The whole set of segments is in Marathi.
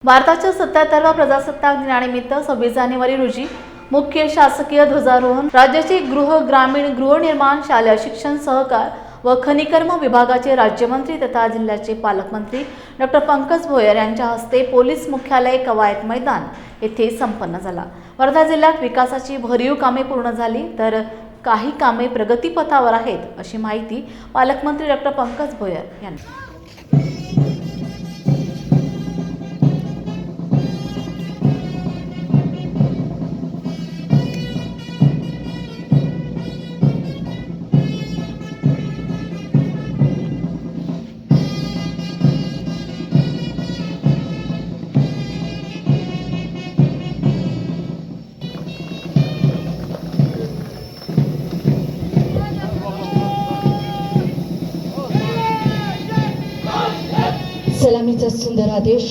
भारताच्या 77व्या प्रजासत्ताक दिनानिमित्त 26 जानेवारी रोजी मुख्य शासकीय ध्वजारोहण राज्याचे ग्रामीण गृहनिर्माण शालेय शिक्षण सहकार व खनिकर्म विभागाचे राज्यमंत्री तथा जिल्ह्याचे पालकमंत्री डॉ. पंकज भोयर यांच्या हस्ते पोलीस मुख्यालय कवायत मैदान येथे संपन्न झाला। वर्धा जिल्ह्यात विकासाची भरीव कामे पूर्ण झाली तर काही कामे प्रगतीपथावर आहेत अशी माहिती पालकमंत्री डॉ. पंकज भोयर यांनी सलामीचा सुंदर आदेश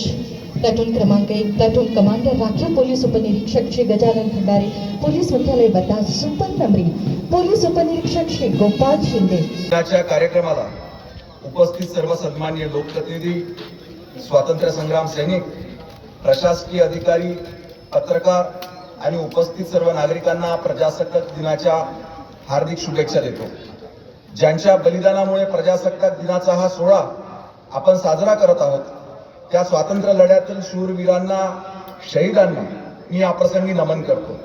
प्लाटून क्रमांक 1 प्लाटून कमांडर राखीव पोलीस उपनिरीक्षक श्री गजानन खंडारे, पोलीस मुख्यालय वर्धा सुपर नंबरी पोलीस उपनिरीक्षक श्री गोपाल शिंदे। दिनाच्या कार्यक्रमाला उपस्थित सर्व सन्माननीय लोकप्रतिनिधी, स्वातंत्र्य संग्राम सैनिक, प्रशासकीय अधिकारी, पत्रकार आणि उपस्थित सर्व नागरिकांना प्रजासत्ताक दिनाच्या हार्दिक शुभेच्छा देतो। ज्यांच्या बलिदानामुळे प्रजासत्ताक दिनाचा हा सोहळा आपण साजरा करत आहोत त्या स्वातंत्र्य लढ्यातील शूरवीरांना, शहीदांना मी या प्रसंगी नमन करतो।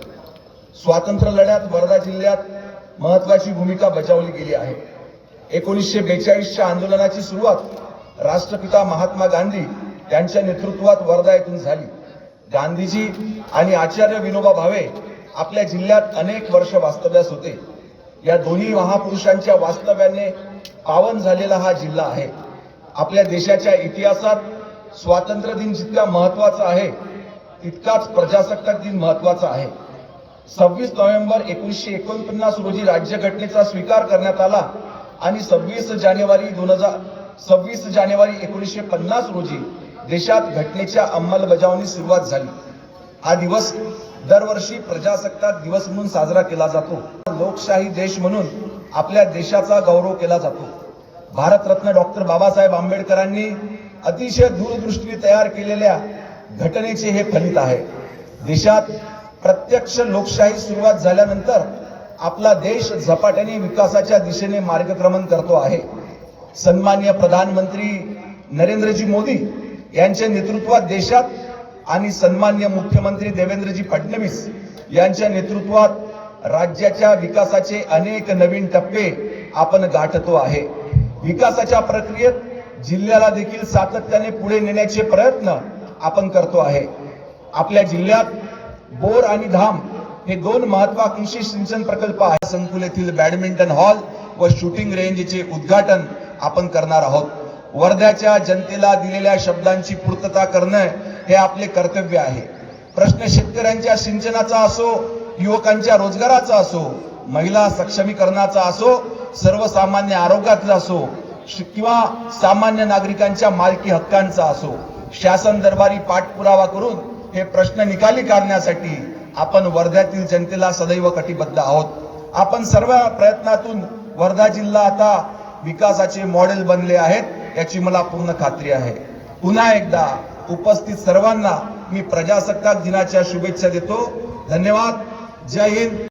स्वातंत्र्य लढ्यात वर्धा जिल्ह्यात महत्त्वाची भूमिका बजावली गेली आहे। 1942च्या आंदोलनाची सुरुवात राष्ट्रपिता महात्मा गांधी यांच्या नेतृत्वात वर्धा येथून झाली। गांधीजी आणि आचार्य विनोबा भावे आपल्या जिल्ह्यात अनेक वर्ष वास्तव्यास होते। या दोन्ही महापुरुषांच्या वास्तव्याने पावन झालेला हा जिल्हा आहे। आपल्या देशाच्या इतिहासात स्वातंत्र्य दिन जितका महत्त्वाचा आहे तितकाच प्रजासत्ताक दिन महत्त्वाचा आहे। 26 नोव्हेंबर 1949 रोजी राज्यघटनेचा स्वीकार करण्यात आला आणि 26 जानेवारी 1950 रोजी देशात घटनेच्या अंमलबजावणी सुरुवात झाली। हा दिवस दरवर्षी प्रजासत्ताक दिवस म्हणून साजरा केला जातो। लोकशाही देश म्हणून आपल्या देशाचा गौरव केला जातो। भारतरत्न डॉक्टर बाबासाहेब आंबेडकरांनी अतिशय दूरदृष्टीने तयार केलेल्या घटनेचे हे फलित आहे। देशात प्रत्यक्ष लोकशाही सुरुवात झाल्यानंतर आपला देश झपाट्याने विकासाच्या दिशेने मार्गक्रमण करतो आहे। सन्माननीय प्रधानमंत्री नरेंद्रजी मोदी यांच्या नेतृत्वात देशात आणि सन्माननीय मुख्यमंत्री देवेंद्रजी फडणवीस यांच्या नेतृत्वात राज्याच्या विकासाचे अनेक नवीन टप्पे आपण गाठतो आहे। विकासाच्या प्रक्रियेत जिल्ह्याला देखील सातत्याने पुढे नेण्याचे प्रयत्न आपण करतो आहे। आपल्या जिल्ह्यात बोर आणि धाम हे दोन महत्त्वाकांक्षी सिंचन प्रकल्प आहेत। संकुल येथील बॅडमिंटन हॉल व शूटिंग रेंजचे उद्घाटन आपण करणार आहोत। वर्ध्याच्या जनतेला दिलेल्या शब्दांची पूर्तता करणे हे आपले कर्तव्य आहे। प्रश्न शेतकऱ्यांच्या सिंचनाचा असो, युवकांच्या रोजगाराचा असो, महिला सक्षमीकरणाचा असो, सर्वसामान्य आरोग्याचा असो किंवा सामान्य नागरिकांच्या मालकी हक्कांचा असो, शासन दरबारी पाठपुरावा करून हे प्रश्न निकाली काढण्यासाठी आपण वर्ध्यातील जनतेला सदैव कटिबद्ध आहोत। आपण सर्व प्रयत्नातून वर्धा जिल्हा आता विकासाचे मॉडेल बनले आहेत याची मला पूर्ण खात्री आहे। पुन्हा एकदा उपस्थित सर्वांना मी प्रजासत्ताक दिनाच्या शुभेच्छा देतो। धन्यवाद। जय हिंद।